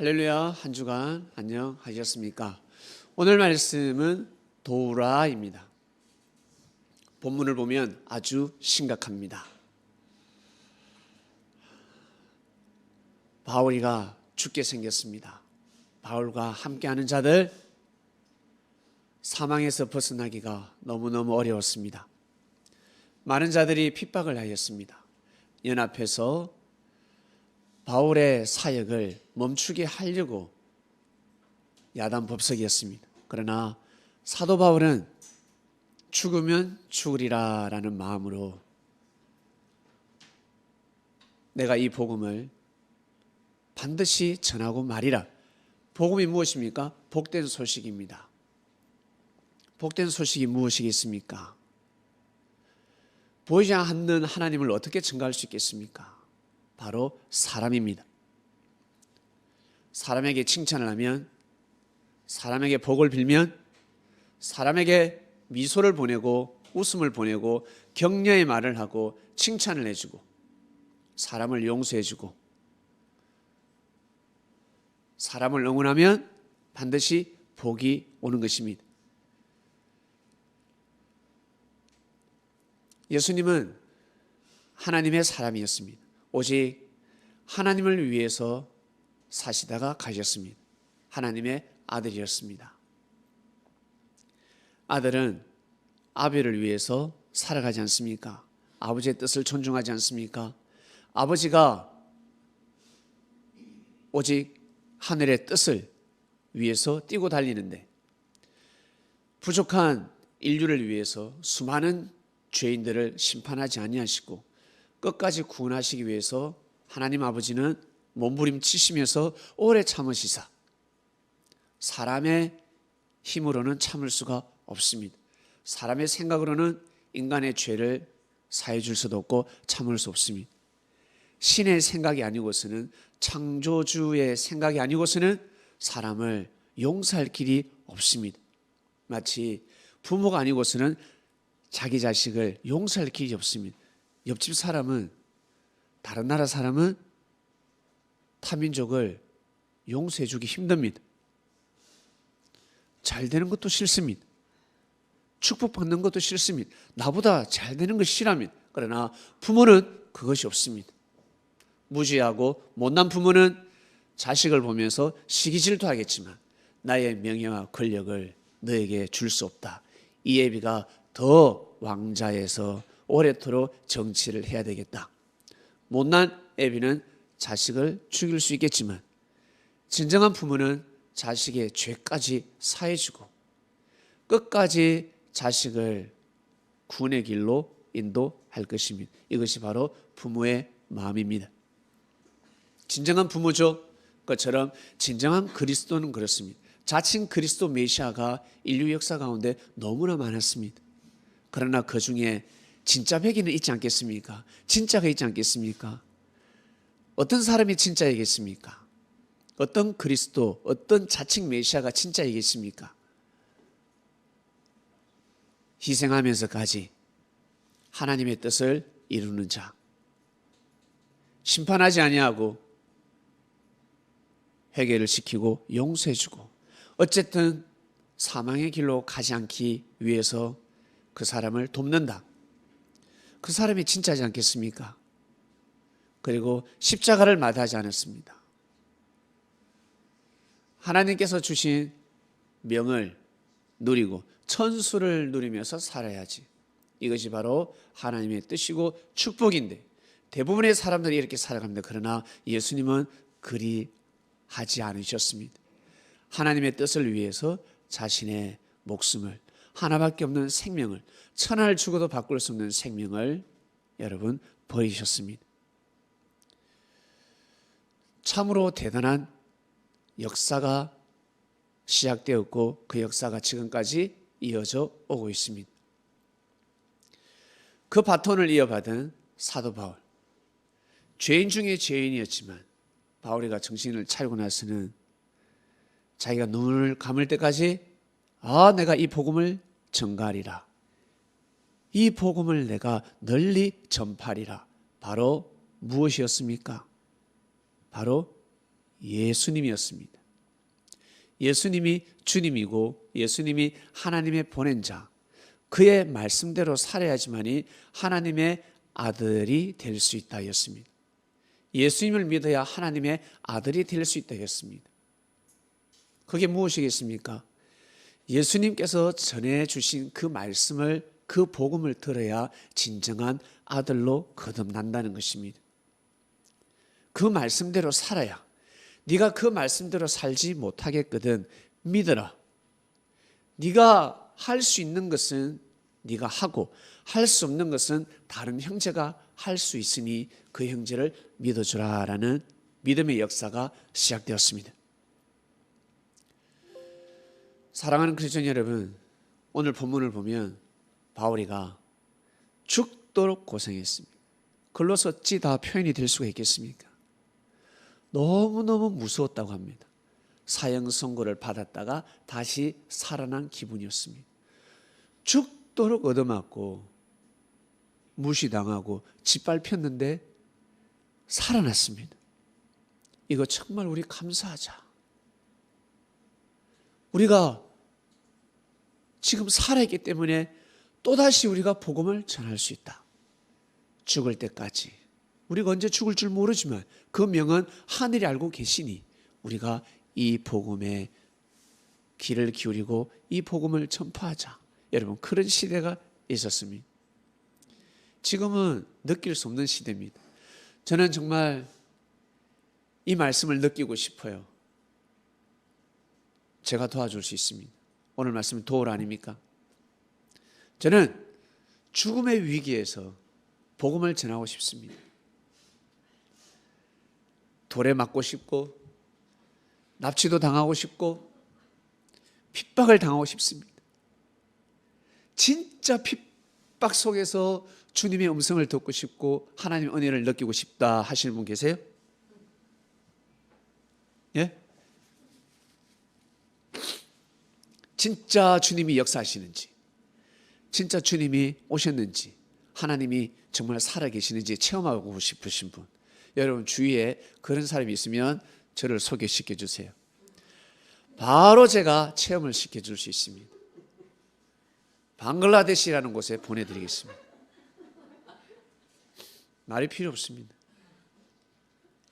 할렐루야, 한 주간 안녕하셨습니까? 오늘 말씀은 도우라입니다. 본문을 보면 아주 심각합니다. 바울이가 죽게 생겼습니다. 바울과 함께하는 자들 사망에서 벗어나기가 너무너무 어려웠습니다. 많은 자들이 핍박을 하였습니다. 연합해서 바울의 사역을 멈추게 하려고 야단 법석이었습니다. 그러나 사도 바울은 죽으면 죽으리라 라는 마음으로 내가 이 복음을 반드시 전하고 말이라. 복음이 무엇입니까? 복된 소식입니다. 복된 소식이 무엇이겠습니까? 보이지 않는 하나님을 어떻게 증거할 수 있겠습니까? 바로 사람입니다. 사람에게 칭찬을 하면, 사람에게 복을 빌면, 사람에게 미소를 보내고 웃음을 보내고 격려의 말을 하고 칭찬을 해주고 사람을 용서해주고 사람을 응원하면 반드시 복이 오는 것입니다. 예수님은 하나님의 사람이었습니다. 오직 하나님을 위해서 사시다가 가셨습니다. 하나님의 아들이었습니다. 아들은 아비를 위해서 살아가지 않습니까? 아버지의 뜻을 존중하지 않습니까? 아버지가 오직 하늘의 뜻을 위해서 뛰고 달리는데 부족한 인류를 위해서 수많은 죄인들을 심판하지 아니하시고 끝까지 구원하시기 위해서 하나님 아버지는 몸부림치시면서 오래 참으시사 사람의 힘으로는 참을 수가 없습니다. 사람의 생각으로는 인간의 죄를 사해 줄 수도 없고 참을 수 없습니다. 신의 생각이 아니고서는, 창조주의 생각이 아니고서는 사람을 용서할 길이 없습니다. 마치 부모가 아니고서는 자기 자식을 용서할 길이 없습니다. 옆집 사람은, 다른 나라 사람은 타민족을 용서해 주기 힘듭니다. 잘 되는 것도 싫습니다. 축복받는 것도 싫습니다. 나보다 잘 되는 것이 싫합니다. 그러나 부모는 그것이 없습니다. 무지하고 못난 부모는 자식을 보면서 시기질도 하겠지만 나의 명예와 권력을 너에게 줄 수 없다. 이 애비가 더 왕자에서 오래도록 정치를 해야 되겠다. 못난 애비는 자식을 죽일 수 있겠지만 진정한 부모는 자식의 죄까지 사해주고 끝까지 자식을 구원의 길로 인도할 것입니다. 이것이 바로 부모의 마음입니다. 진정한 부모죠. 그것처럼 진정한 그리스도는 그렇습니다. 자칭 그리스도 메시아가 인류 역사 가운데 너무나 많았습니다. 그러나 그 중에 진짜 백이는 있지 않겠습니까? 진짜가 있지 않겠습니까? 어떤 사람이 진짜이겠습니까? 어떤 그리스도, 어떤 자칭 메시아가 진짜이겠습니까? 희생하면서까지 하나님의 뜻을 이루는 자, 심판하지 아니하고 회개를 시키고 용서해주고 어쨌든 사망의 길로 가지 않기 위해서 그 사람을 돕는다. 그 사람이 진짜지 않겠습니까? 그리고 십자가를 마다하지 않았습니다. 하나님께서 주신 명을 누리고 천수를 누리면서 살아야지. 이것이 바로 하나님의 뜻이고 축복인데 대부분의 사람들이 이렇게 살아갑니다. 그러나 예수님은 그리 하지 않으셨습니다. 하나님의 뜻을 위해서 자신의 목숨을, 하나밖에 없는 생명을, 천하를 주고도 바꿀 수 없는 생명을 여러분 버리셨습니다. 참으로 대단한 역사가 시작되었고 그 역사가 지금까지 이어져 오고 있습니다. 그 바톤을 이어받은 사도 바울, 죄인 중에 죄인이었지만 바울이가 정신을 차리고 나서는 자기가 눈을 감을 때까지 내가 이 복음을 전가하리라, 이 복음을 내가 널리 전파하리라. 바로 무엇이었습니까? 바로 예수님이었습니다. 예수님이 주님이고 예수님이 하나님의 보낸 자, 그의 말씀대로 살아야지만이 하나님의 아들이 될 수 있다 였습니다. 예수님을 믿어야 하나님의 아들이 될 수 있다 였습니다. 그게 무엇이겠습니까? 예수님께서 전해주신 그 말씀을, 그 복음을 들어야 진정한 아들로 거듭난다는 것입니다. 그 말씀대로 살아야, 네가 그 말씀대로 살지 못하겠거든 믿어라. 네가 할 수 있는 것은 네가 하고 할 수 없는 것은 다른 형제가 할 수 있으니 그 형제를 믿어주라라는 믿음의 역사가 시작되었습니다. 사랑하는 그리스도인 여러분, 오늘 본문을 보면 바울이가 죽도록 고생했습니다. 글로 어찌 다 표현이 될 수가 있겠습니까? 너무너무 무서웠다고 합니다. 사형 선고를 받았다가 다시 살아난 기분이었습니다. 죽도록 얻어맞고 무시당하고 짓밟혔는데 살아났습니다. 이거 정말 우리 감사하자. 우리가 지금 살아있기 때문에 또다시 우리가 복음을 전할 수 있다. 죽을 때까지. 우리가 언제 죽을 줄 모르지만 그 명은 하늘이 알고 계시니 우리가 이 복음에 귀를 기울이고 이 복음을 전파하자. 여러분, 그런 시대가 있었습니다. 지금은 느낄 수 없는 시대입니다. 저는 정말 이 말씀을 느끼고 싶어요. 제가 도와줄 수 있습니다. 오늘 말씀은 도울 아닙니까? 저는 죽음의 위기에서 복음을 전하고 싶습니다. 돌에 맞고 싶고 납치도 당하고 싶고 핍박을 당하고 싶습니다. 진짜 핍박 속에서 주님의 음성을 듣고 싶고 하나님의 은혜를 느끼고 싶다 하시는 분 계세요? 예? 진짜 주님이 역사하시는지, 진짜 주님이 오셨는지, 하나님이 정말 살아계시는지 체험하고 싶으신 분, 여러분 주위에 그런 사람이 있으면 저를 소개시켜 주세요. 바로 제가 체험을 시켜줄 수 있습니다. 방글라데시라는 곳에 보내드리겠습니다. 말이 필요 없습니다.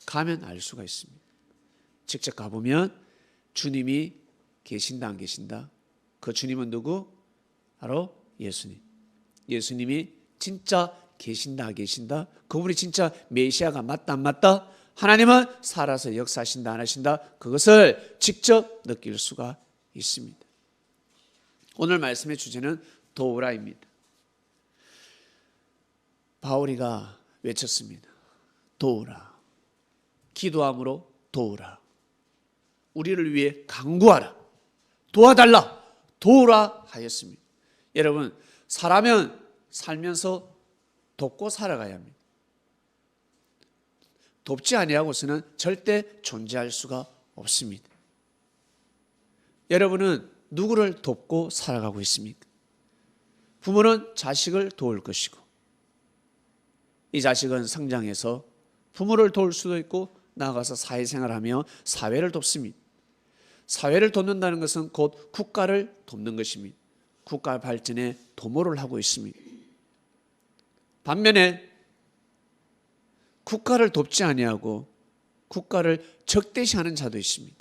가면 알 수가 있습니다. 직접 가보면 주님이 계신다 안 계신다? 그 주님은 누구? 바로 예수님. 예수님이 진짜 계신다 안 계신다? 그분이 진짜 메시아가 맞다 안 맞다? 하나님은 살아서 역사하신다 안 하신다? 그것을 직접 느낄 수가 있습니다. 오늘 말씀의 주제는 도우라입니다. 바울이가 외쳤습니다. 도우라. 기도함으로 도우라. 우리를 위해 간구하라. 도와달라. 도우라 하였습니다. 여러분, 사람은 살면서 돕고 살아가야 합니다. 돕지 아니하고서는 절대 존재할 수가 없습니다. 여러분은 누구를 돕고 살아가고 있습니까? 부모는 자식을 도울 것이고 이 자식은 성장해서 부모를 도울 수도 있고 나아가서 사회생활하며 사회를 돕습니다. 사회를 돕는다는 것은 곧 국가를 돕는 것입니다. 국가 발전에 도모를 하고 있습니다. 반면에 국가를 돕지 아니하고 국가를 적대시하는 자도 있습니다.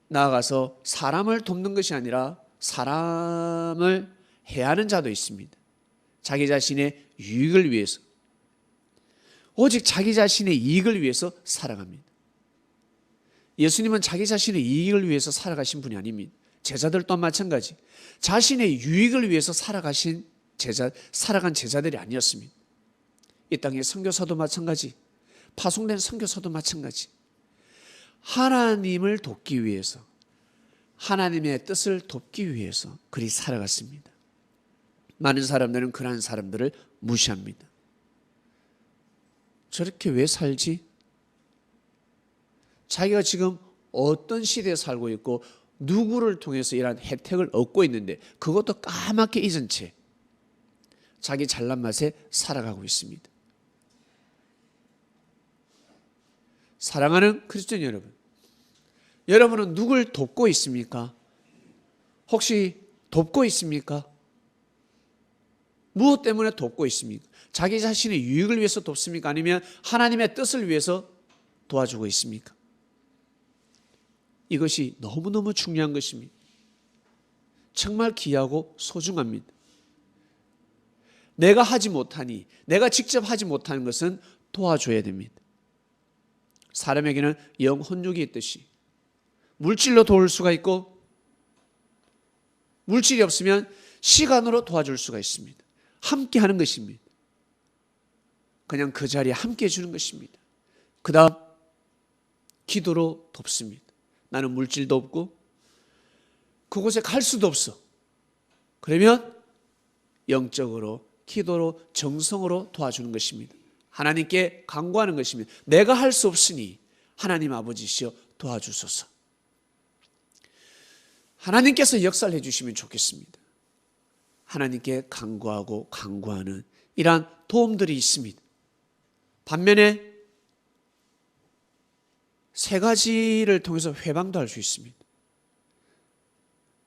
나아가서 사람을 돕는 것이 아니라 사람을 해하는 자도 있습니다. 자기 자신의 유익을 위해서, 오직 자기 자신의 이익을 위해서 살아갑니다. 예수님은 자기 자신의 이익을 위해서 살아가신 분이 아닙니다. 제자들 또한 마찬가지. 자신의 유익을 위해서 살아간 제자들이 아니었습니다. 이 땅의 선교사도 마찬가지, 파송된 선교사도 마찬가지. 하나님을 돕기 위해서, 하나님의 뜻을 돕기 위해서 그리 살아갔습니다. 많은 사람들은 그러한 사람들을 무시합니다. 저렇게 왜 살지? 자기가 지금 어떤 시대에 살고 있고 누구를 통해서 이러한 혜택을 얻고 있는데 그것도 까맣게 잊은 채 자기 잘난 맛에 살아가고 있습니다. 사랑하는 그리스도인 여러분, 여러분은 누굴 돕고 있습니까? 혹시 돕고 있습니까? 무엇 때문에 돕고 있습니까? 자기 자신의 유익을 위해서 돕습니까? 아니면 하나님의 뜻을 위해서 도와주고 있습니까? 이것이 너무너무 중요한 것입니다. 정말 귀하고 소중합니다. 내가 하지 못하니, 내가 직접 하지 못하는 것은 도와줘야 됩니다. 사람에게는 영혼육이 있듯이 물질로 도울 수가 있고, 물질이 없으면 시간으로 도와줄 수가 있습니다. 함께 하는 것입니다. 그냥 그 자리에 함께 해주는 것입니다. 그 다음 기도로 돕습니다. 나는 물질도 없고 그곳에 갈 수도 없어. 그러면 영적으로, 기도로, 정성으로 도와주는 것입니다. 하나님께 간구하는 것입니다. 내가 할 수 없으니 하나님 아버지시여 도와주소서. 하나님께서 역사를 해주시면 좋겠습니다. 하나님께 간구하고 간구하는 이러한 도움들이 있습니다. 반면에 세 가지를 통해서 회방도 할 수 있습니다.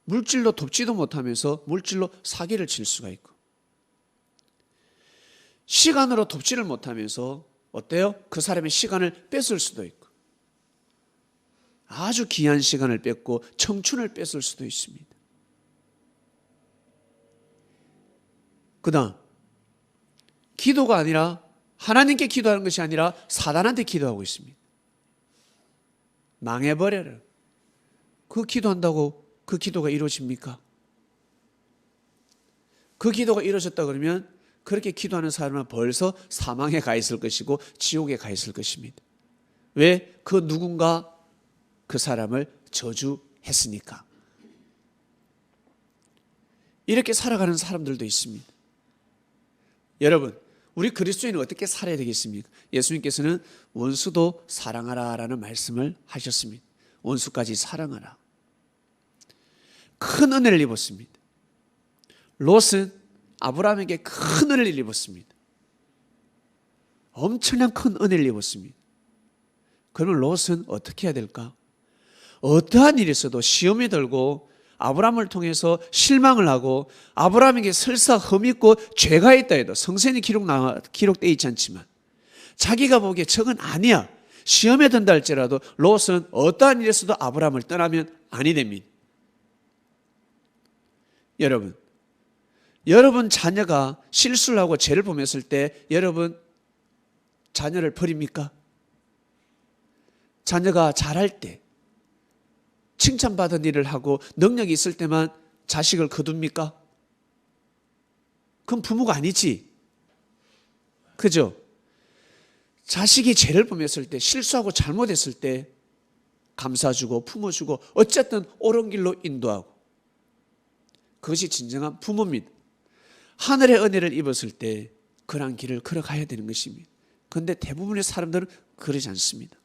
물질로 돕지도 못하면서 물질로 사기를 칠 수가 있고, 시간으로 돕지를 못하면서 어때요? 그 사람의 시간을 뺏을 수도 있고, 아주 귀한 시간을 뺏고 청춘을 뺏을 수도 있습니다. 그 다음 기도가 아니라, 하나님께 기도하는 것이 아니라 사단한테 기도하고 있습니다. 망해버려라. 그 기도한다고 그 기도가 이루어집니까? 그 기도가 이루어졌다 그러면 그렇게 기도하는 사람은 벌써 사망에 가 있을 것이고 지옥에 가 있을 것입니다. 왜? 그 누군가 그 사람을 저주했으니까. 이렇게 살아가는 사람들도 있습니다. 여러분, 우리 그리스도인은 어떻게 살아야 되겠습니까? 예수님께서는 원수도 사랑하라라는 말씀을 하셨습니다. 원수까지 사랑하라. 큰 은혜를 입었습니다. 롯은 아브라함에게 큰 은혜를 입었습니다. 엄청난 큰 은혜를 입었습니다. 그러면 롯은 어떻게 해야 될까? 어떠한 일이 있어도 시험이 들고 아브라함을 통해서 실망을 하고 아브라함에게 설사 흠있고 죄가 있다 해도, 성서에는 기록되어 있지 않지만 자기가 보기에 저건 아니야, 시험에 든다 할지라도 롯은 어떠한 일에서도 아브라함을 떠나면 아니 됩니다. 여러분 자녀가 실수를 하고 죄를 범했을 때 여러분 자녀를 버립니까? 자녀가 잘할 때, 칭찬받은 일을 하고 능력이 있을 때만 자식을 거둡니까? 그건 부모가 아니지. 그죠? 자식이 죄를 범했을 때, 실수하고 잘못했을 때 감싸주고 품어주고 어쨌든 옳은 길로 인도하고, 그것이 진정한 부모입니다. 하늘의 은혜를 입었을 때 그런 길을 걸어가야 되는 것입니다. 그런데 대부분의 사람들은 그러지 않습니다.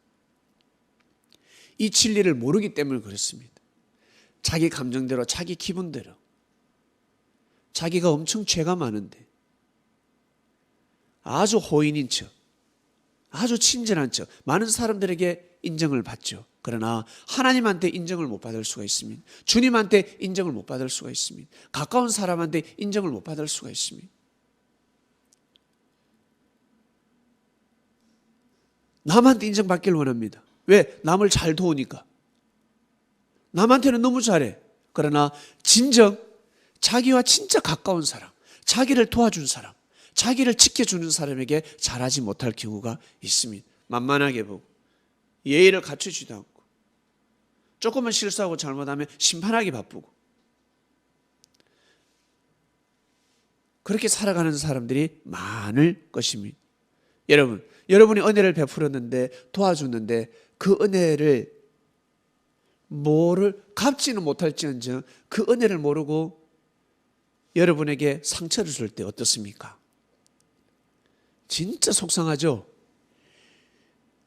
이 진리를 모르기 때문에 그렇습니다. 자기 감정대로, 자기 기분대로, 자기가 엄청 죄가 많은데 아주 호인인 척, 아주 친절한 척, 많은 사람들에게 인정을 받죠. 그러나 하나님한테 인정을 못 받을 수가 있습니다. 주님한테 인정을 못 받을 수가 있습니다. 가까운 사람한테 인정을 못 받을 수가 있습니다. 남한테 인정받기를 원합니다. 왜? 남을 잘 도우니까. 남한테는 너무 잘해. 그러나 진정 자기와 진짜 가까운 사람, 자기를 도와준 사람, 자기를 지켜주는 사람에게 잘하지 못할 경우가 있습니다. 만만하게 보고 예의를 갖추지도 않고, 조금만 실수하고 잘못하면 심판하기 바쁘고, 그렇게 살아가는 사람들이 많을 것입니다. 여러분이 은혜를 베풀었는데, 도와줬는데 그 은혜를 갚지는 못할지언정 그 은혜를 모르고 여러분에게 상처를 줄 때 어떻습니까? 진짜 속상하죠?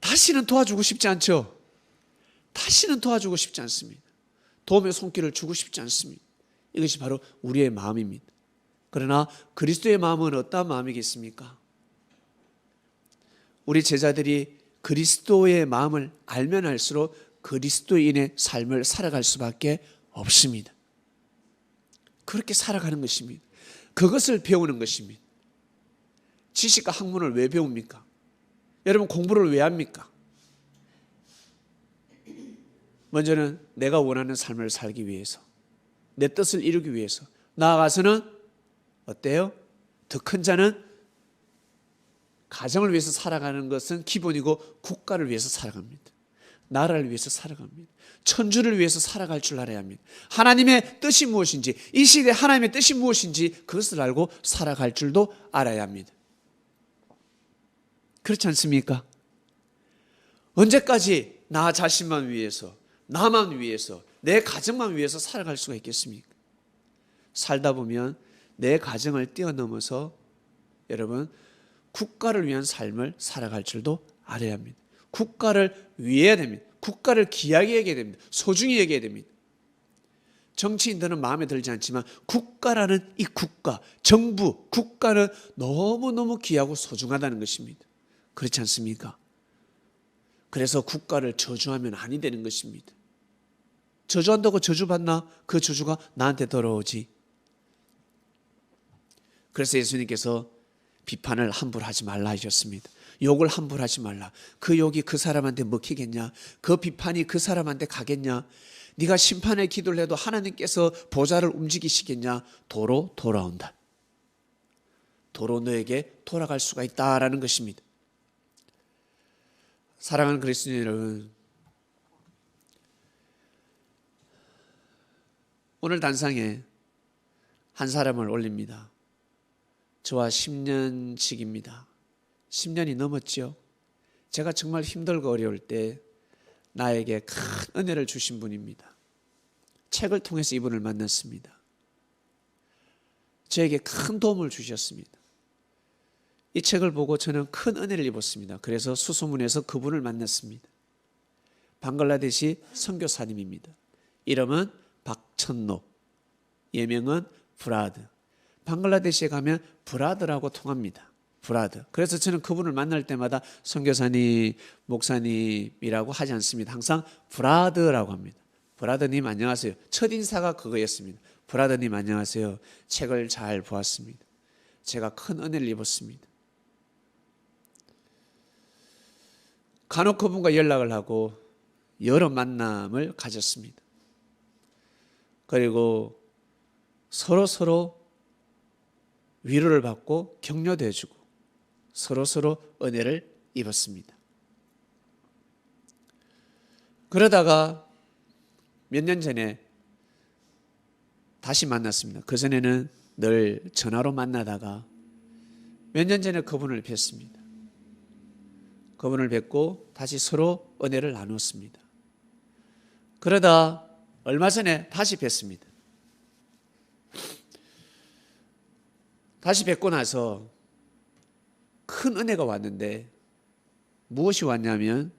다시는 도와주고 싶지 않죠? 다시는 도와주고 싶지 않습니다. 도움의 손길을 주고 싶지 않습니다. 이것이 바로 우리의 마음입니다. 그러나 그리스도의 마음은 어떠한 마음이겠습니까? 우리 제자들이 그리스도의 마음을 알면 알수록 그리스도인의 삶을 살아갈 수밖에 없습니다. 그렇게 살아가는 것입니다. 그것을 배우는 것입니다. 지식과 학문을 왜 배웁니까? 여러분 공부를 왜 합니까? 먼저는 내가 원하는 삶을 살기 위해서, 내 뜻을 이루기 위해서, 나아가서는 어때요? 더 큰 자는 가정을 위해서 살아가는 것은 기본이고 국가를 위해서 살아갑니다. 나라를 위해서 살아갑니다. 천주를 위해서 살아갈 줄 알아야 합니다. 하나님의 뜻이 무엇인지, 이 시대에 하나님의 뜻이 무엇인지 그것을 알고 살아갈 줄도 알아야 합니다. 그렇지 않습니까? 언제까지 나 자신만 위해서, 나만 위해서, 내 가정만 위해서 살아갈 수가 있겠습니까? 살다 보면 내 가정을 뛰어넘어서 여러분 국가를 위한 삶을 살아갈 줄도 알아야 합니다. 국가를 위해야 됩니다. 국가를 귀하게 여겨야 됩니다. 소중히 여겨야 됩니다. 정치인들은 마음에 들지 않지만 국가라는 이 국가, 정부, 국가는 너무너무 귀하고 소중하다는 것입니다. 그렇지 않습니까? 그래서 국가를 저주하면 아니 되는 것입니다. 저주한다고 저주받나? 그 저주가 나한테 돌아오지. 그래서 예수님께서 비판을 함부로 하지 말라 하셨습니다. 욕을 함부로 하지 말라. 그 욕이 그 사람한테 먹히겠냐? 그 비판이 그 사람한테 가겠냐? 네가 심판의 기도를 해도 하나님께서 보좌를 움직이시겠냐? 도로 돌아온다. 도로 너에게 돌아갈 수가 있다라는 것입니다. 사랑하는 그리스도인 여러분, 오늘 단상에 한 사람을 올립니다. 저와 10년씩입니다. 10년이 넘었죠. 제가 정말 힘들고 어려울 때 나에게 큰 은혜를 주신 분입니다. 책을 통해서 이분을 만났습니다. 저에게 큰 도움을 주셨습니다. 이 책을 보고 저는 큰 은혜를 입었습니다. 그래서 수소문해서 그분을 만났습니다. 방글라데시 선교사님입니다. 이름은 박천록, 예명은 브라드. 방글라데시에 가면 브라드라고 통합니다. 브라드. 그래서 저는 그분을 만날 때마다 선교사님, 목사님이라고 하지 않습니다. 항상 브라드라고 합니다. 브라드님 안녕하세요. 첫 인사가 그거였습니다. 브라드님 안녕하세요. 책을 잘 보았습니다. 제가 큰 은혜를 입었습니다. 간혹 그분과 연락을 하고 여러 만남을 가졌습니다. 그리고 서로 위로를 받고 격려도 해주고 서로 은혜를 입었습니다. 그러다가 몇 년 전에 다시 만났습니다. 그전에는 늘 전화로 만나다가 몇 년 전에 그분을 뵀습니다. 그분을 뵙고 다시 서로 은혜를 나눴습니다. 그러다 얼마 전에 다시 뵀습니다. 다시 뵙고 나서 큰 은혜가 왔는데 무엇이 왔냐면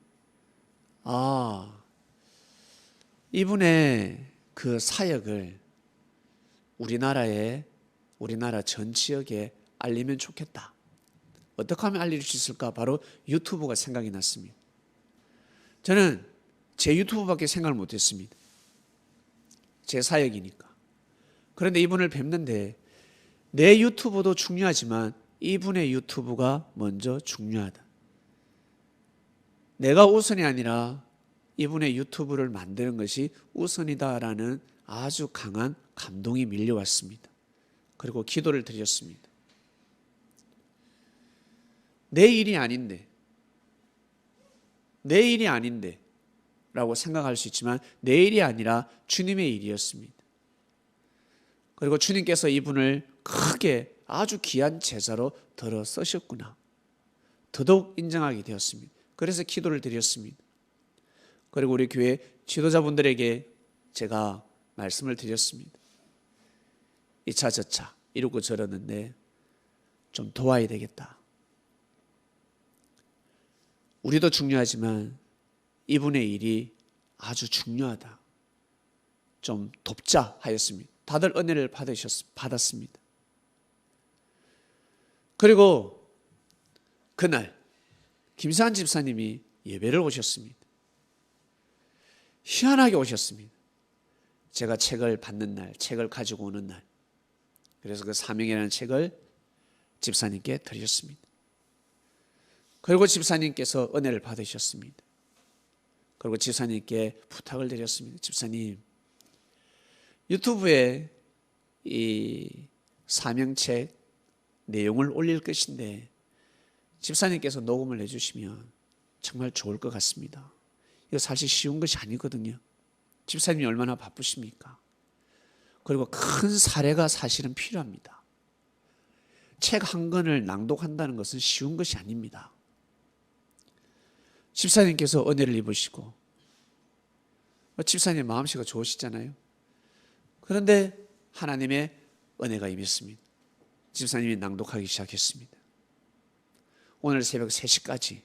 이분의 그 사역을 우리나라 전 지역에 알리면 좋겠다. 어떻게 하면 알릴 수 있을까? 바로 유튜브가 생각이 났습니다. 저는 제 유튜브밖에 생각을 못했습니다. 제 사역이니까. 그런데 이분을 뵙는데 내 유튜브도 중요하지만 이분의 유튜브가 먼저 중요하다. 내가 우선이 아니라 이분의 유튜브를 만드는 것이 우선이다라는 아주 강한 감동이 밀려왔습니다. 그리고 기도를 드렸습니다. 내 일이 아닌데 라고 생각할 수 있지만 내 일이 아니라 주님의 일이었습니다. 그리고 주님께서 이분을 크게 아주 귀한 제자로 들어 쓰셨구나. 더더욱 인정하게 되었습니다. 그래서 기도를 드렸습니다. 그리고 우리 교회 지도자분들에게 제가 말씀을 드렸습니다. 이차 저차 이러고 저러는데 좀 도와야 되겠다. 우리도 중요하지만 이분의 일이 아주 중요하다. 좀 돕자 하였습니다. 다들 은혜를 받았습니다. 그리고 그날 김세한 집사님이 예배를 오셨습니다. 희한하게 오셨습니다. 제가 책을 받는 날, 책을 가지고 오는 날. 그래서 그 사명이라는 책을 집사님께 드렸습니다. 그리고 집사님께서 은혜를 받으셨습니다. 그리고 집사님께 부탁을 드렸습니다. 집사님, 유튜브에 이 사명책 내용을 올릴 것인데 집사님께서 녹음을 해주시면 정말 좋을 것 같습니다. 이거 사실 쉬운 것이 아니거든요. 집사님이 얼마나 바쁘십니까? 그리고 큰 사례가 사실은 필요합니다. 책 한 권을 낭독한다는 것은 쉬운 것이 아닙니다. 집사님께서 은혜를 입으시고 집사님 마음씨가 좋으시잖아요. 그런데 하나님의 은혜가 임했습니다. 집사님이 낭독하기 시작했습니다. 오늘 새벽 3시까지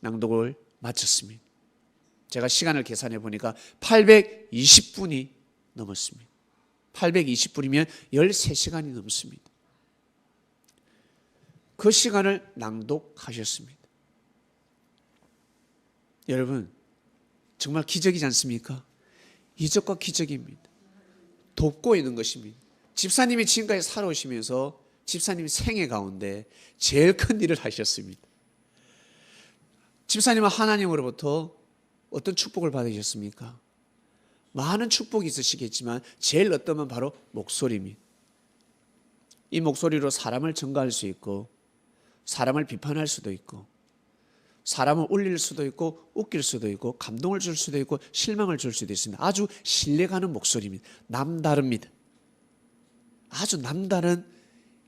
낭독을 마쳤습니다. 제가 시간을 계산해 보니까 820분이 넘었습니다. 820분이면 13시간이 넘습니다. 그 시간을 낭독하셨습니다. 여러분, 정말 기적이지 않습니까? 이적과 기적입니다. 돕고 있는 것입니다. 집사님이 지금까지 살아오시면서 집사님 생애 가운데 제일 큰 일을 하셨습니다. 집사님은 하나님으로부터 어떤 축복을 받으셨습니까? 많은 축복이 있으시겠지만 제일 어떤 건 바로 목소리입니다. 이 목소리로 사람을 증거할 수 있고 사람을 비판할 수도 있고 사람을 울릴 수도 있고 웃길 수도 있고 감동을 줄 수도 있고 실망을 줄 수도 있습니다. 아주 신뢰가는 목소리입니다. 남다릅니다. 아주 남다른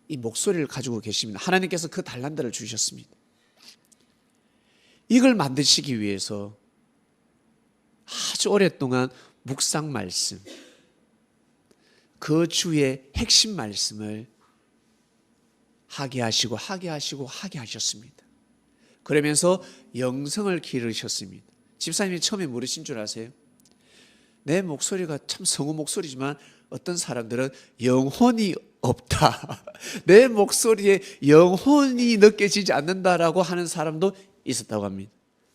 이 목소리를 가지고 계십니다. 하나님께서 그 달란트를 주셨습니다. 이걸 만드시기 위해서 아주 오랫동안 묵상 말씀, 그 주의 핵심 말씀을 하게 하셨습니다. 그러면서 영성을 기르셨습니다. 집사님이 처음에 물으신 줄 아세요? 내 목소리가 참 성우 목소리지만 어떤 사람들은 영혼이 없다. 내 목소리에 영혼이 느껴지지 않는다라고 하는 사람도 있었다고 합니다.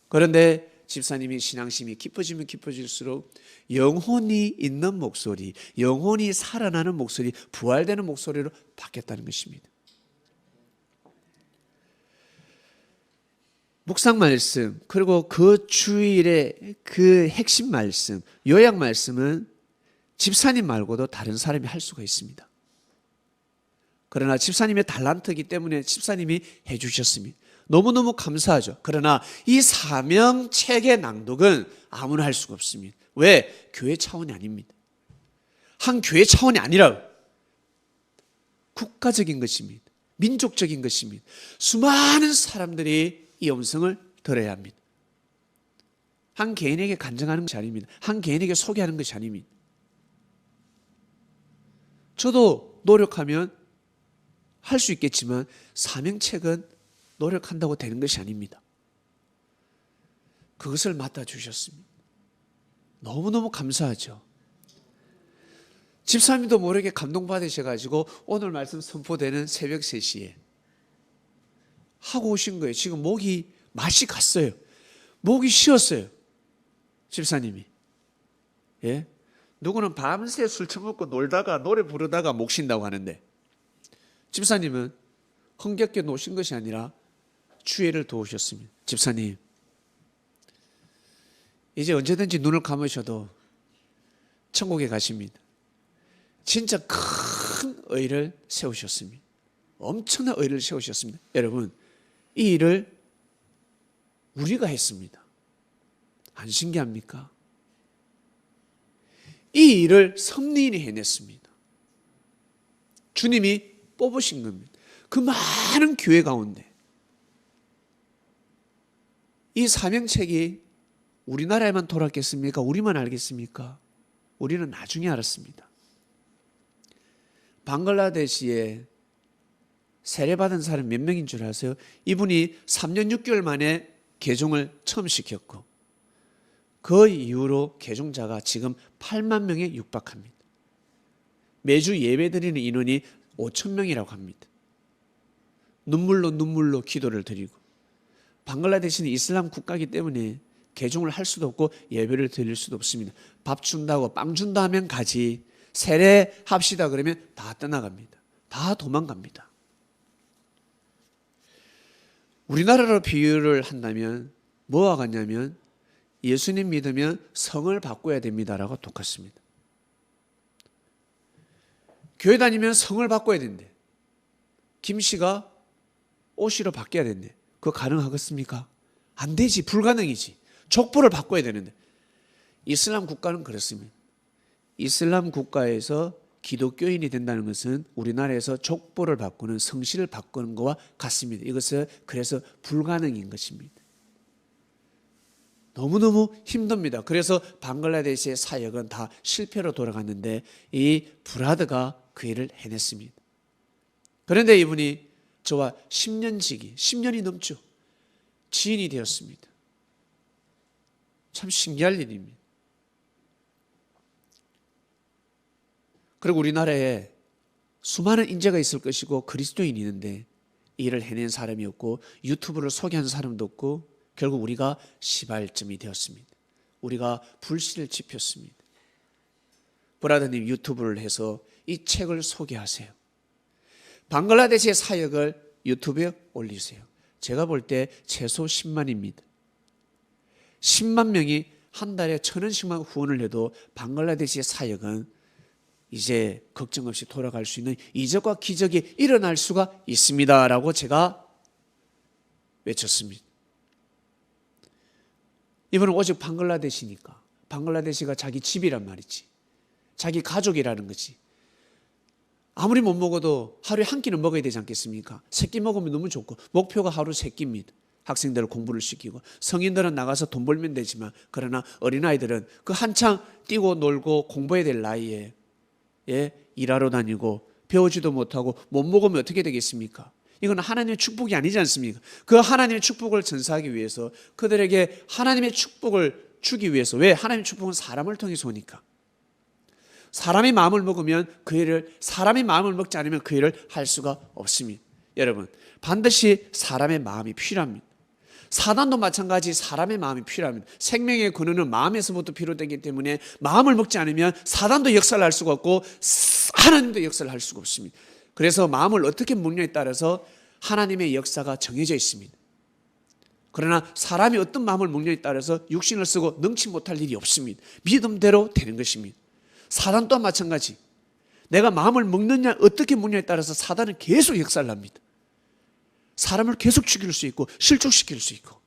그런데 집사님이 신앙심이 깊어지면 깊어질수록 영혼이 있는 목소리, 영혼이 살아나는 목소리, 부활되는 목소리로 바뀌었다는 것입니다. 묵상 말씀, 그리고 그 주일의 그 핵심 말씀, 요약 말씀은 집사님 말고도 다른 사람이 할 수가 있습니다. 그러나 집사님의 달란트이기 때문에 집사님이 해주셨습니다. 너무너무 감사하죠. 그러나 이 사명책의 낭독은 아무나 할 수가 없습니다. 왜? 교회 차원이 아닙니다. 한 교회 차원이 아니라 국가적인 것입니다. 민족적인 것입니다. 수많은 사람들이 이 음성을 들어야 합니다. 한 개인에게 간증하는 것이 아닙니다. 한 개인에게 소개하는 것이 아닙니다. 저도 노력하면 할 수 있겠지만 사명책은 노력한다고 되는 것이 아닙니다. 그것을 맡아주셨습니다. 너무너무 감사하죠. 집사님도 모르게 감동받으셔가지고 오늘 말씀 선포되는 새벽 3시에 하고 오신 거예요. 지금 목이 맛이 갔어요. 목이 쉬었어요. 집사님이. 예? 누구는 밤새 술 처먹고 놀다가 노래 부르다가 목 쉰다고 하는데 집사님은 흥겹게 노신 것이 아니라 주의를 도우셨습니다. 집사님, 이제 언제든지 눈을 감으셔도 천국에 가십니다. 진짜 큰 의를 세우셨습니다. 엄청난 의를 세우셨습니다. 여러분, 이 일을 우리가 했습니다. 안 신기합니까? 이 일을 섭리인이 해냈습니다. 주님이 뽑으신 겁니다. 그 많은 교회 가운데 이 사명책이 우리나라에만 돌았겠습니까? 우리만 알겠습니까? 우리는 나중에 알았습니다. 방글라데시에 세례받은 사람 몇 명인 줄 아세요? 이분이 3년 6개월 만에 개종을 처음 시켰고 그 이후로 개종자가 지금 8만 명에 육박합니다. 매주 예배드리는 인원이 5천 명이라고 합니다. 눈물로 기도를 드리고 방글라데시는 이슬람 국가이기 때문에 개종을 할 수도 없고 예배를 드릴 수도 없습니다. 밥 준다고 빵 준다 하면 가지, 세례합시다 그러면 다 떠나갑니다. 다 도망갑니다. 우리나라로 비유를 한다면 뭐와 같냐면 예수님 믿으면 성을 바꿔야 됩니다라고 똑같습니다. 교회 다니면 성을 바꿔야 된대. 김씨가 오씨로 바뀌어야 된대. 그거 가능하겠습니까? 안 되지. 불가능이지. 족보를 바꿔야 되는데. 이슬람 국가는 그렇습니다. 이슬람 국가에서 기독교인이 된다는 것은 우리나라에서 족보를 바꾸는, 성씨를 바꾸는 것과 같습니다. 이것은 그래서 불가능인 것입니다. 너무너무 힘듭니다. 그래서 방글라데시의 사역은 다 실패로 돌아갔는데 이 브라드가 그 일을 해냈습니다. 그런데 이분이 저와 10년이 넘죠. 지인이 되었습니다. 참 신기할 일입니다. 그리고 우리나라에 수많은 인재가 있을 것이고 그리스도인이 있는데 이 일을 해낸 사람이 없고 유튜브를 소개한 사람도 없고 결국 우리가 시발점이 되었습니다. 우리가 불씨를 지폈습니다. 브라더님 유튜브를 해서 이 책을 소개하세요. 방글라데시의 사역을 유튜브에 올리세요. 제가 볼 때 최소 10만입니다. 10만 명이 한 달에 1,000원씩만 후원을 해도 방글라데시의 사역은 이제 걱정 없이 돌아갈 수 있는 이적과 기적이 일어날 수가 있습니다라고 제가 외쳤습니다. 이분은 오직 방글라데시니까, 방글라데시가 자기 집이란 말이지, 자기 가족이라는 거지. 아무리 못 먹어도 하루에 한 끼는 먹어야 되지 않겠습니까? 3끼 먹으면 너무 좋고, 목표가 하루 3끼입니다. 학생들을 공부를 시키고, 성인들은 나가서 돈 벌면 되지만, 그러나 어린아이들은 그 한창 뛰고 놀고 공부해야 될 나이에 일하러 다니고 배우지도 못하고 못 먹으면 어떻게 되겠습니까? 이건 하나님의 축복이 아니지 않습니까? 그 하나님의 축복을 전사하기 위해서 그들에게 하나님의 축복을 주기 위해서, 왜? 하나님의 축복은 사람을 통해서 오니까. 사람의 마음을 먹으면 그 일을, 사람의 마음을 먹지 않으면 그 일을 할 수가 없습니다. 여러분, 반드시 사람의 마음이 필요합니다. 사단도 마찬가지 사람의 마음이 필요합니다. 생명의 근원은 마음에서부터 비롯되기 때문에 마음을 먹지 않으면 사단도 역사를 할 수가 없고 하나님도 역사를 할 수가 없습니다. 그래서 마음을 어떻게 먹느냐에 따라서 하나님의 역사가 정해져 있습니다. 그러나 사람이 어떤 마음을 먹느냐에 따라서 육신을 쓰고 능치 못할 일이 없습니다. 믿음대로 되는 것입니다. 사단 또한 마찬가지. 내가 마음을 먹느냐, 어떻게 먹느냐에 따라서 사단은 계속 역사를 합니다. 사람을 계속 죽일 수 있고 실족시킬 수 있고,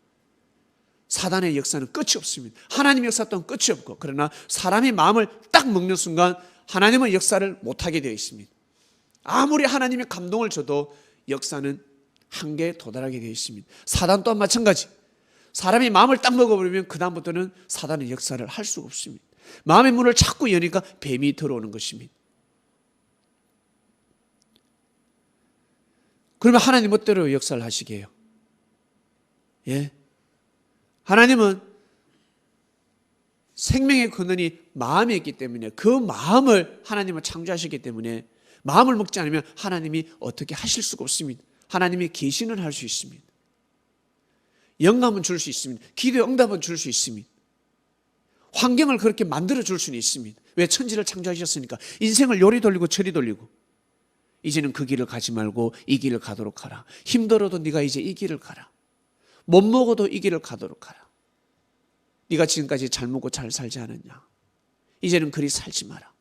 사단의 역사는 끝이 없습니다. 하나님의 역사 또한 끝이 없고, 그러나 사람의 마음을 딱 먹는 순간 하나님은 역사를 못하게 되어 있습니다. 아무리 하나님의 감동을 줘도 역사는 한계에 도달하게 되어 있습니다. 사단 또한 마찬가지. 사람이 마음을 딱 먹어버리면 그 다음부터는 사단의 역사를 할 수가 없습니다. 마음의 문을 자꾸 여니까 뱀이 들어오는 것입니다. 그러면 하나님 멋대로 역사를 하시게 해요. 예? 하나님은 생명의 근원이 마음에 있기 때문에 그 마음을 하나님은 창조하셨기 때문에 마음을 먹지 않으면 하나님이 어떻게 하실 수가 없습니다. 하나님이 계시는 할 수 있습니다. 영감은 줄 수 있습니다. 기도의 응답은 줄 수 있습니다. 환경을 그렇게 만들어 줄 수는 있습니다. 왜? 천지를 창조하셨으니까. 인생을 요리 돌리고 저리 돌리고, 이제는 그 길을 가지 말고 이 길을 가도록 하라. 힘들어도 네가 이제 이 길을 가라. 못 먹어도 이 길을 가도록 하라. 네가 지금까지 잘 먹고 잘 살지 않았냐? 이제는 그리 살지 마라.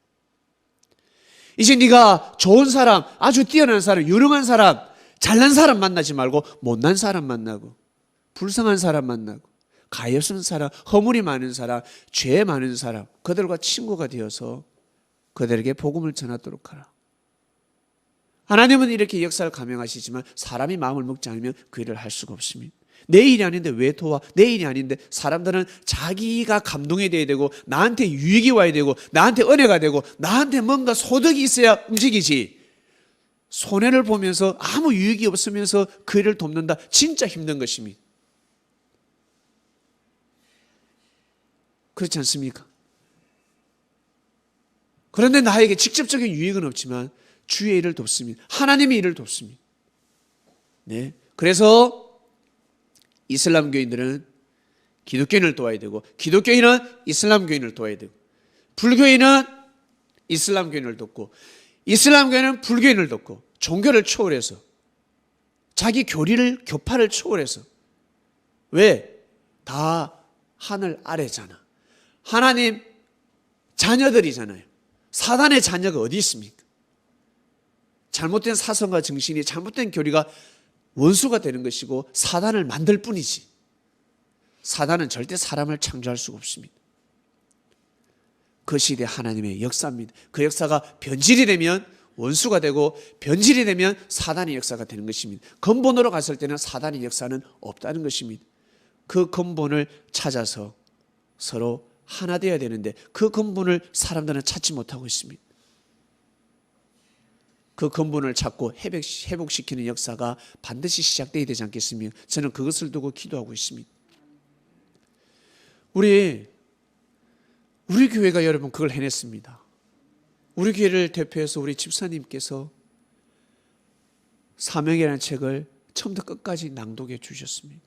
이제 네가 좋은 사람, 아주 뛰어난 사람, 유능한 사람, 잘난 사람 만나지 말고 못난 사람 만나고, 불쌍한 사람 만나고, 가엾은 사람, 허물이 많은 사람, 죄 많은 사람, 그들과 친구가 되어서 그들에게 복음을 전하도록 하라. 하나님은 이렇게 역사를 감행하시지만 사람이 마음을 먹지 않으면 그 일을 할 수가 없습니다. 내 일이 아닌데 왜 도와? 내 일이 아닌데. 사람들은 자기가 감동이 돼야 되고, 나한테 유익이 와야 되고, 나한테 은혜가 되고, 나한테 뭔가 소득이 있어야 움직이지. 손해를 보면서 아무 유익이 없으면서 그 일을 돕는다, 진짜 힘든 것입니다. 그렇지 않습니까? 그런데 나에게 직접적인 유익은 없지만 주의 일을 돕습니다. 하나님의 일을 돕습니다. 네. 그래서 이슬람교인들은 기독교인을 도와야 되고, 기독교인은 이슬람교인을 도와야 되고, 불교인은 이슬람교인을 돕고, 이슬람교인은 불교인을 돕고, 종교를 초월해서, 자기 교파를 초월해서. 왜? 다 하늘 아래잖아. 하나님 자녀들이잖아요. 사단의 자녀가 어디 있습니까? 잘못된 사상과 정신이, 잘못된 교리가 원수가 되는 것이고 사단을 만들 뿐이지, 사단은 절대 사람을 창조할 수가 없습니다. 그 시대 하나님의 역사입니다. 그 역사가 변질이 되면 원수가 되고, 변질이 되면 사단의 역사가 되는 것입니다. 근본으로 갔을 때는 사단의 역사는 없다는 것입니다. 그 근본을 찾아서 서로 하나 되어야 되는데, 그 근본을 사람들은 찾지 못하고 있습니다. 그 근본을 찾고 회복시키는 역사가 반드시 시작되어야 되지 않겠습니까? 저는 그것을 두고 기도하고 있습니다. 우리 교회가 여러분 그걸 해냈습니다. 우리 교회를 대표해서 우리 집사님께서 사명이라는 책을 처음부터 끝까지 낭독해 주셨습니다.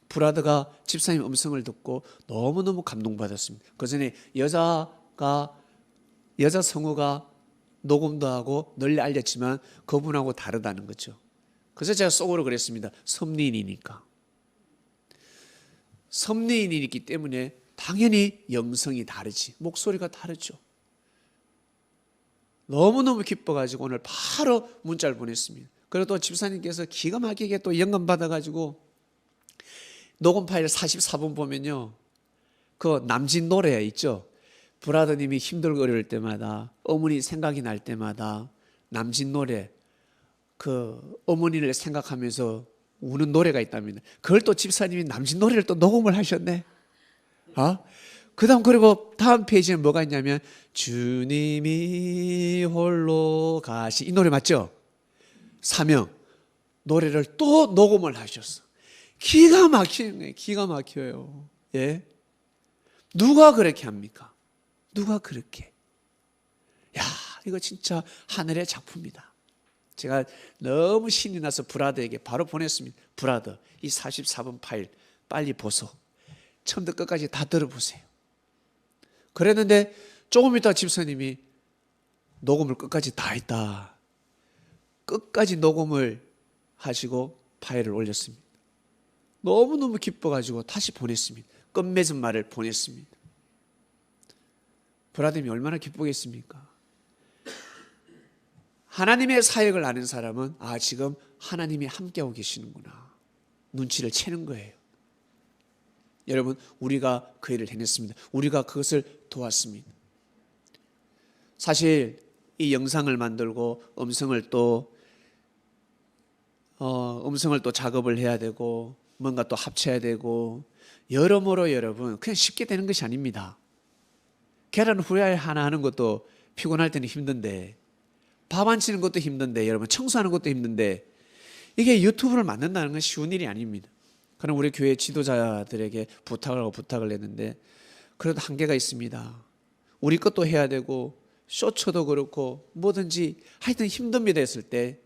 브라더가 집사님 음성을 듣고 너무너무 감동받았습니다. 그 전에 여자 성우가 녹음도 하고 널리 알렸지만 그분하고 다르다는 거죠. 그래서 제가 속으로 그랬습니다. 섭리인이니까. 섭리인이기 때문에 당연히 영성이 다르지, 목소리가 다르죠. 너무너무 기뻐가지고 오늘 바로 문자를 보냈습니다. 그리고 또 집사님께서 기가 막히게 또 영감 받아가지고 녹음 파일 44분 보면요, 그 남진 노래 있죠. 브라더님이 힘들고 어려울 때마다, 어머니 생각이 날 때마다 남진 노래, 그 어머니를 생각하면서 우는 노래가 있답니다. 그걸 또 집사님이 남진 노래를 또 녹음을 하셨네. 그리고 다음 페이지에 뭐가 있냐면 주님이 홀로 가시, 이 노래 맞죠? 사명 노래를 또 녹음을 하셨어. 기가 막히는 거예요. 기가 막혀요. 예? 누가 그렇게 합니까? 누가 그렇게? 야, 이거 진짜 하늘의 작품이다. 제가 너무 신이 나서 브라더에게 바로 보냈습니다. 브라더, 이 44분 파일 빨리 보소. 처음부터 끝까지 다 들어보세요. 그랬는데 조금 있다 집사님이 녹음을 끝까지 다 했다. 끝까지 녹음을 하시고 파일을 올렸습니다. 너무너무 기뻐가지고 다시 보냈습니다. 끝맺은 말을 보냈습니다. 브라더님이 얼마나 기쁘겠습니까? 하나님의 사역을 아는 사람은 지금 하나님이 함께하고 계시는구나, 눈치를 채는 거예요. 여러분, 우리가 그 일을 해냈습니다. 우리가 그것을 도왔습니다. 사실 이 영상을 만들고 음성을 또 작업을 해야 되고, 뭔가 또 합쳐야 되고, 여러모로 여러분 그냥 쉽게 되는 것이 아닙니다. 계란 후라이 하나 하는 것도 피곤할 때는 힘든데, 밥 안 치는 것도 힘든데, 여러분 청소하는 것도 힘든데, 이게 유튜브를 만든다는 건 쉬운 일이 아닙니다. 그럼 우리 교회 지도자들에게 부탁을 했는데, 그래도 한계가 있습니다. 우리 것도 해야 되고 쇼츠도 그렇고 뭐든지 하여튼 힘듭니다 했을 때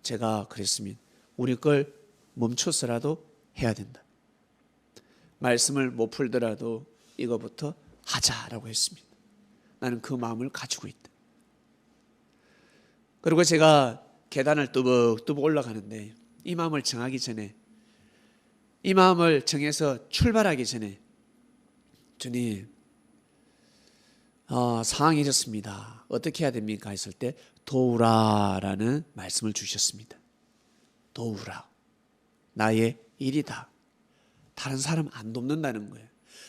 제가 그랬습니다. 우리 걸 멈춰서라도 해야 된다. 말씀을 못 풀더라도 이거부터 하자라고 했습니다. 나는 그 마음을 가지고 있다. 그리고 제가 계단을 뚜벅뚜벅 올라가는데, 이 마음을 정하기 전에, 이 마음을 정해서 출발하기 전에, 주님, 상황이 이렇습니다. 어떻게 해야 됩니까? 했을 때 도우라라는 말씀을 주셨습니다. 도우라. 나의 일이다. 다른 사람 안 돕는다는 거예요.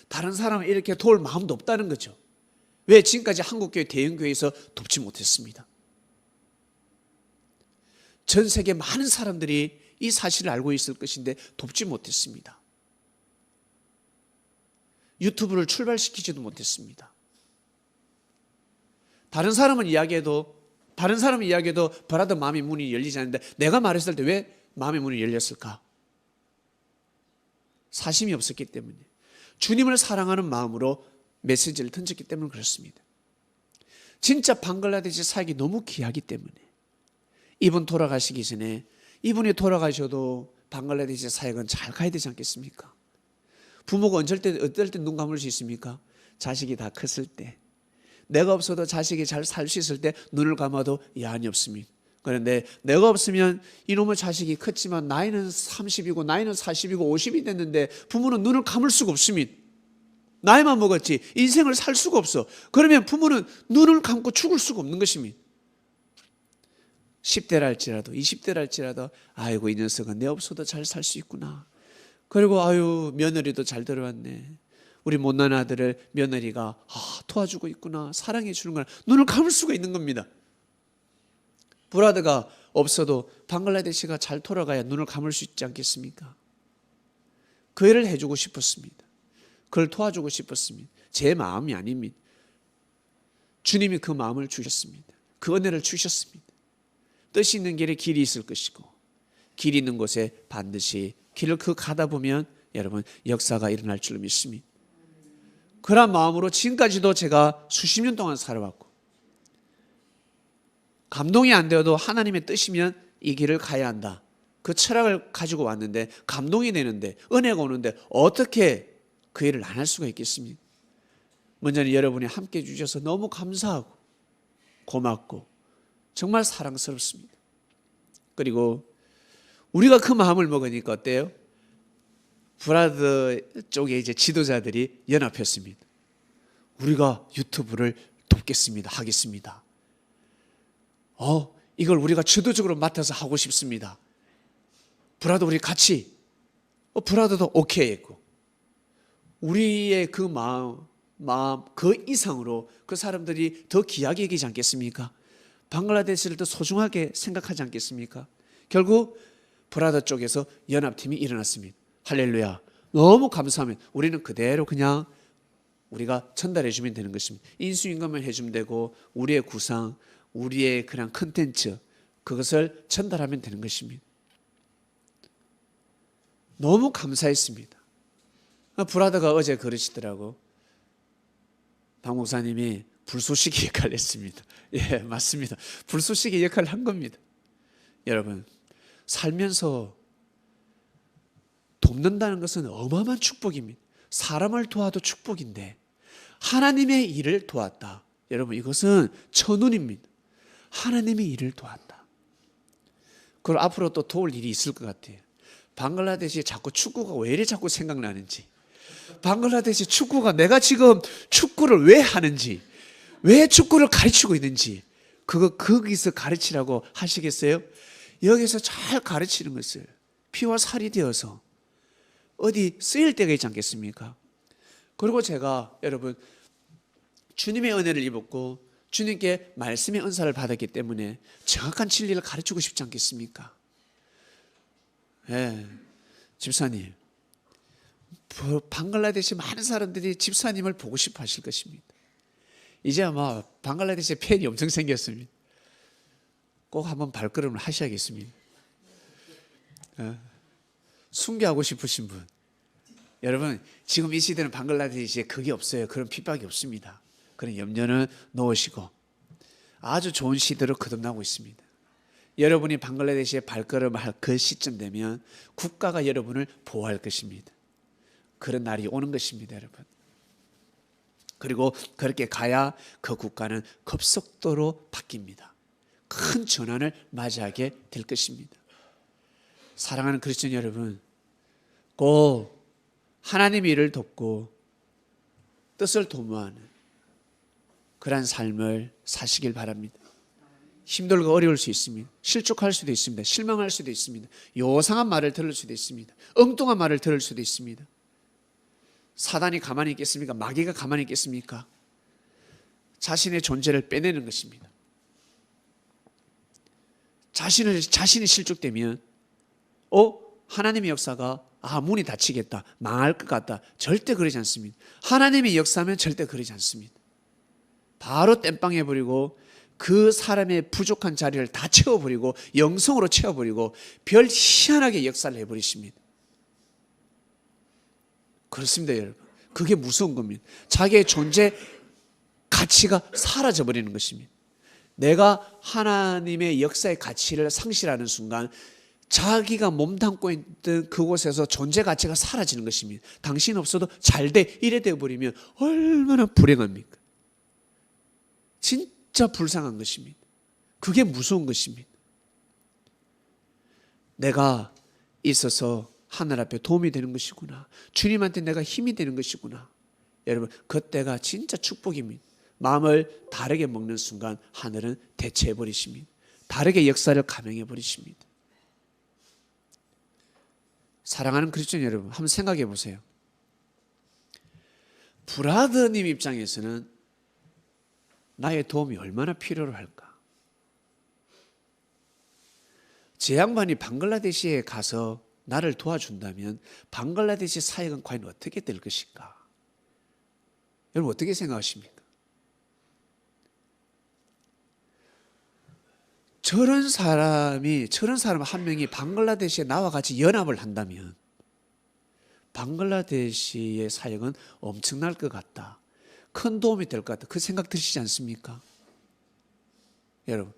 다른 사람을 이렇게 도울 마음도 없다는 거죠. 왜? 지금까지 한국교회 대형교회에서 돕지 못했습니다. 전 세계 많은 사람들이 이 사실을 알고 있을 것인데 돕지 못했습니다. 유튜브를 출발시키지도 못했습니다. 다른 사람은 이야기해도 브라더 마음의 문이 열리지 않는데, 내가 말했을 때 왜 마음의 문이 열렸을까? 사심이 없었기 때문에, 주님을 사랑하는 마음으로 메시지를 던졌기 때문에 그렇습니다. 진짜 방글라데시 사역이 너무 귀하기 때문에, 이분 돌아가시기 전에, 이분이 돌아가셔도 방글라데시 사역은 잘 가야 되지 않겠습니까? 부모가 어떨 때 눈 감을 수 있습니까? 자식이 다 컸을 때. 내가 없어도 자식이 잘 살 수 있을 때 눈을 감아도 야한이 없습니다. 그런데 내가 없으면 이놈의 자식이 컸지만 나이는 30이고 나이는 40이고 50이 됐는데 부모는 눈을 감을 수가 없습니다. 나이만 먹었지 인생을 살 수가 없어. 그러면 부모는 눈을 감고 죽을 수가 없는 것입니다. 10대랄지라도 20대랄지라도 아이고 이 녀석은 내 없어도 잘 살 수 있구나. 그리고 아유 며느리도 잘 들어왔네. 우리 못난 아들을 며느리가 도와주고 있구나. 사랑해 주는구나. 눈을 감을 수가 있는 겁니다. 브라더가 없어도 방글라데시가 잘 돌아가야 눈을 감을 수 있지 않겠습니까? 그 일을 해주고 싶었습니다. 그걸 도와주고 싶었습니다. 제 마음이 아닙니다. 주님이 그 마음을 주셨습니다. 그 은혜를 주셨습니다. 뜻이 있는 길에 길이 있을 것이고 길이 있는 곳에 반드시 길을 가다 보면 여러분 역사가 일어날 줄로 믿습니다. 그런 마음으로 지금까지도 제가 수십 년 동안 살아왔고 감동이 안 되어도 하나님의 뜻이면 이 길을 가야 한다. 그 철학을 가지고 왔는데 감동이 되는데 은혜가 오는데 어떻게 그 일을 안 할 수가 있겠습니까? 먼저는 여러분이 함께 해주셔서 너무 감사하고 고맙고 정말 사랑스럽습니다. 그리고 우리가 그 마음을 먹으니까 어때요? 브라더 쪽에 이제 지도자들이 연합했습니다. 우리가 유튜브를 돕겠습니다. 하겠습니다. 이걸 우리가 주도적으로 맡아서 하고 싶습니다. 브라더 우리 같이. 브라더도 오케이 했고. 우리의 그 마음 그 이상으로 그 사람들이 더 귀하게 여기지 않겠습니까? 방글라데시를 더 소중하게 생각하지 않겠습니까? 결국 브라더 쪽에서 연합팀이 일어났습니다. 할렐루야. 너무 감사합니다. 우리는 그대로 그냥 우리가 전달해 주면 되는 것입니다. 인수인금을 해주면 되고 우리의 구상, 우리의 그냥 컨텐츠 그것을 전달하면 되는 것입니다. 너무 감사했습니다. 브라더가 어제 그러시더라고. 박 목사님이 불쏘시개 역할을 했습니다. 예, 맞습니다. 불쏘시개 역할을 한 겁니다. 여러분, 살면서 돕는다는 것은 어마어마한 축복입니다. 사람을 도와도 축복인데 하나님의 일을 도왔다. 여러분, 이것은 천운입니다. 하나님의 일을 도왔다. 그걸 앞으로 또 도울 일이 있을 것 같아요. 방글라데시에 자꾸 축구가 왜 이래 자꾸 생각나는지, 방글라데시 축구가 내가 지금 축구를 왜 하는지, 왜 축구를 가르치고 있는지 그거 거기서 가르치라고 하시겠어요? 여기서 잘 가르치는 것을 피와 살이 되어서 어디 쓰일 때가 있지 않겠습니까? 그리고 제가 여러분 주님의 은혜를 입었고 주님께 말씀의 은사를 받았기 때문에 정확한 진리를 가르치고 싶지 않겠습니까? 예, 집사님, 방글라데시 많은 사람들이 집사님을 보고 싶어 하실 것입니다. 이제 아마 방글라데시에 팬이 엄청 생겼습니다. 꼭 한번 발걸음을 하셔야겠습니다. 순교하고 싶으신 분, 여러분 지금 이 시대는 방글라데시에 그게 없어요. 그런 핍박이 없습니다. 그런 염려는 놓으시고 아주 좋은 시대로 거듭나고 있습니다. 여러분이 방글라데시에 발걸음을 할 그 시점 되면 국가가 여러분을 보호할 것입니다. 그런 날이 오는 것입니다, 여러분. 그리고 그렇게 가야 그 국가는 급속도로 바뀝니다. 큰 전환을 맞이하게 될 것입니다. 사랑하는 그리스도인 여러분, 꼭 하나님의 일을 돕고 뜻을 도모하는 그러한 삶을 사시길 바랍니다. 힘들고 어려울 수 있습니다. 실족할 수도 있습니다. 실망할 수도 있습니다. 요상한 말을 들을 수도 있습니다. 엉뚱한 말을 들을 수도 있습니다. 사단이 가만히 있겠습니까? 마귀가 가만히 있겠습니까? 자신의 존재를 빼내는 것입니다. 자신이 실족되면 하나님의 역사가 문이 닫히겠다, 망할 것 같다, 절대 그러지 않습니다. 하나님의 역사면 절대 그러지 않습니다. 바로 땜빵해버리고 그 사람의 부족한 자리를 다 채워버리고 영성으로 채워버리고 별 희한하게 역사를 해버리십니다. 그렇습니다, 여러분. 그게 무서운 겁니다. 자기의 존재 가치가 사라져버리는 것입니다. 내가 하나님의 역사의 가치를 상실하는 순간 자기가 몸담고 있던 그곳에서 존재 가치가 사라지는 것입니다. 당신 없어도 잘 돼 이래 되어버리면 얼마나 불행합니까? 진짜 불쌍한 것입니다. 그게 무서운 것입니다. 내가 있어서 하늘 앞에 도움이 되는 것이구나. 주님한테 내가 힘이 되는 것이구나. 여러분, 그때가 진짜 축복입니다. 마음을 다르게 먹는 순간 하늘은 대체해 버리십니다. 다르게 역사를 감행해 버리십니다. 사랑하는 그리스도인 여러분, 한번 생각해 보세요. 브라더님 입장에서는 나의 도움이 얼마나 필요로 할까? 제 양반이 방글라데시에 가서 나를 도와준다면 방글라데시 사역은 과연 어떻게 될 것인가? 여러분 어떻게 생각하십니까? 저런 사람 한 명이 방글라데시에 나와 같이 연합을 한다면 방글라데시의 사역은 엄청날 것 같다. 큰 도움이 될 것 같다. 그 생각 드시지 않습니까? 여러분,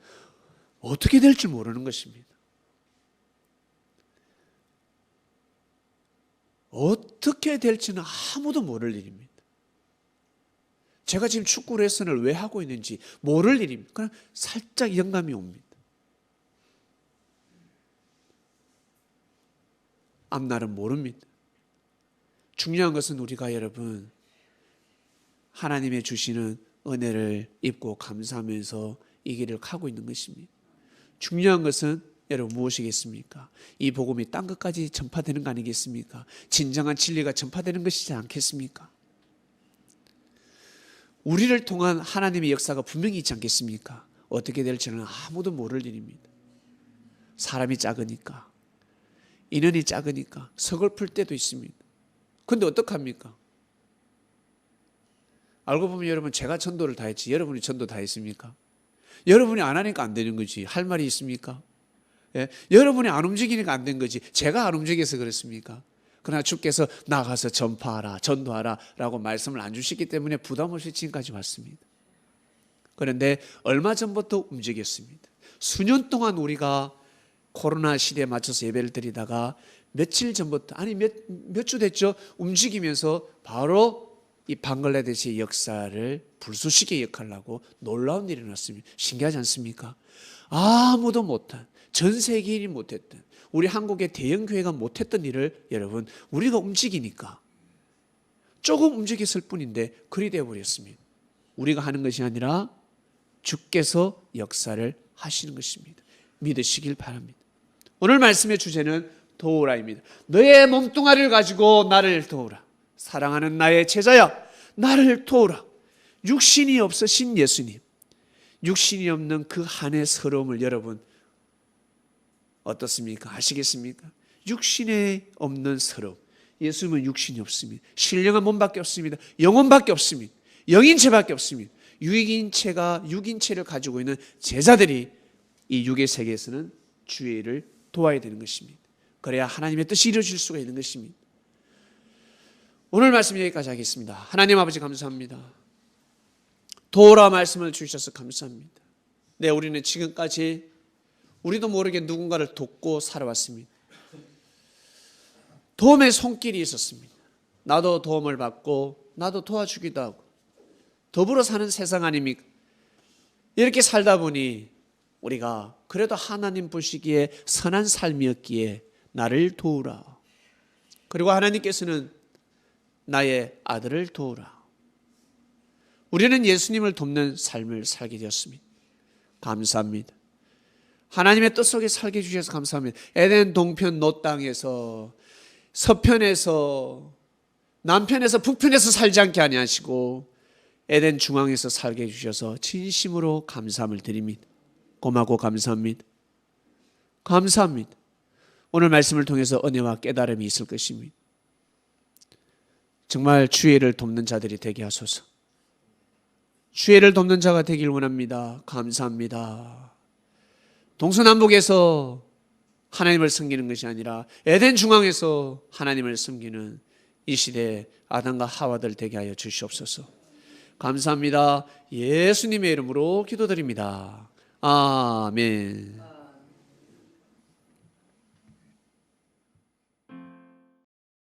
어떻게 될지 모르는 것입니다. 어떻게 될지는 아무도 모를 일입니다. 제가 지금 축구 레슨을 왜 하고 있는지 모를 일입니다. 그냥 살짝 영감이 옵니다. 앞날은 모릅니다. 중요한 것은 우리가 여러분 하나님의 주시는 은혜를 입고 감사하면서 이 길을 가고 있는 것입니다. 중요한 것은 여러분 무엇이겠습니까? 이 복음이 땅 끝까지 전파되는 거 아니겠습니까? 진정한 진리가 전파되는 것이지 않겠습니까? 우리를 통한 하나님의 역사가 분명히 있지 않겠습니까? 어떻게 될지는 아무도 모를 일입니다. 사람이 작으니까, 인원이 작으니까 서글플 때도 있습니다. 그런데 어떡합니까? 알고 보면 여러분 제가 전도를 다 했지 여러분이 전도 다 했습니까? 여러분이 안 하니까 안 되는 거지. 할 말이 있습니까? 예? 여러분이 안 움직이니까 안 된 거지. 제가 안 움직여서 그렇습니까? 그러나 주께서 나가서 전파하라, 전도하라 라고 말씀을 안 주시기 때문에 부담 없이 지금까지 왔습니다. 그런데 얼마 전부터 움직였습니다. 수년 동안 우리가 코로나 시대에 맞춰서 예배를 드리다가 며칠 전부터, 아니 몇 주 됐죠? 움직이면서 바로 이 방글라데시의 역사를 불쏘시개 역할을 하고 놀라운 일이 일어났습니다. 신기하지 않습니까? 아무도 못한, 전 세계인이 못했던, 우리 한국의 대형 교회가 못했던 일을 여러분 우리가 움직이니까 조금 움직였을 뿐인데 그리 되어버렸습니다. 우리가 하는 것이 아니라 주께서 역사를 하시는 것입니다. 믿으시길 바랍니다. 오늘 말씀의 주제는 도우라입니다. 너의 몸뚱아리를 가지고 나를 도우라. 사랑하는 나의 제자야, 나를 도우라. 육신이 없으신 예수님, 육신이 없는 그 한의 서러움을 여러분 어떻습니까? 아시겠습니까? 육신에 없는 서러움. 예수님은 육신이 없습니다. 신령한 몸밖에 없습니다. 영혼밖에 없습니다. 영인체밖에 없습니다. 육인체를 가지고 있는 제자들이 이 육의 세계에서는 주의 일을 도와야 되는 것입니다. 그래야 하나님의 뜻이 이루어질 수가 있는 것입니다. 오늘 말씀 여기까지 하겠습니다. 하나님 아버지 감사합니다. 도우라 말씀을 주셔서 감사합니다. 네, 우리는 지금까지 우리도 모르게 누군가를 돕고 살아왔습니다. 도움의 손길이 있었습니다. 나도 도움을 받고 나도 도와주기도 하고 더불어 사는 세상 아닙니까? 이렇게 살다 보니 우리가 그래도 하나님 보시기에 선한 삶이었기에 나를 도우라. 그리고 하나님께서는 나의 아들을 도우라. 우리는 예수님을 돕는 삶을 살게 되었습니다. 감사합니다. 하나님의 뜻 속에 살게 해주셔서 감사합니다. 에덴 동편 노 땅에서 서편에서 남편에서 북편에서 살지 않게 아니하시고 에덴 중앙에서 살게 해주셔서 진심으로 감사함을 드립니다. 고맙고 감사합니다. 감사합니다. 오늘 말씀을 통해서 은혜와 깨달음이 있을 것입니다. 정말 주의를 돕는 자들이 되게 하소서. 주의를 돕는 자가 되길 원합니다. 감사합니다. 동서남북에서 하나님을 섬기는 것이 아니라 에덴 중앙에서 하나님을 섬기는 이 시대에 아담과 하와들 되게 하여 주시옵소서. 감사합니다. 예수님의 이름으로 기도드립니다. 아멘.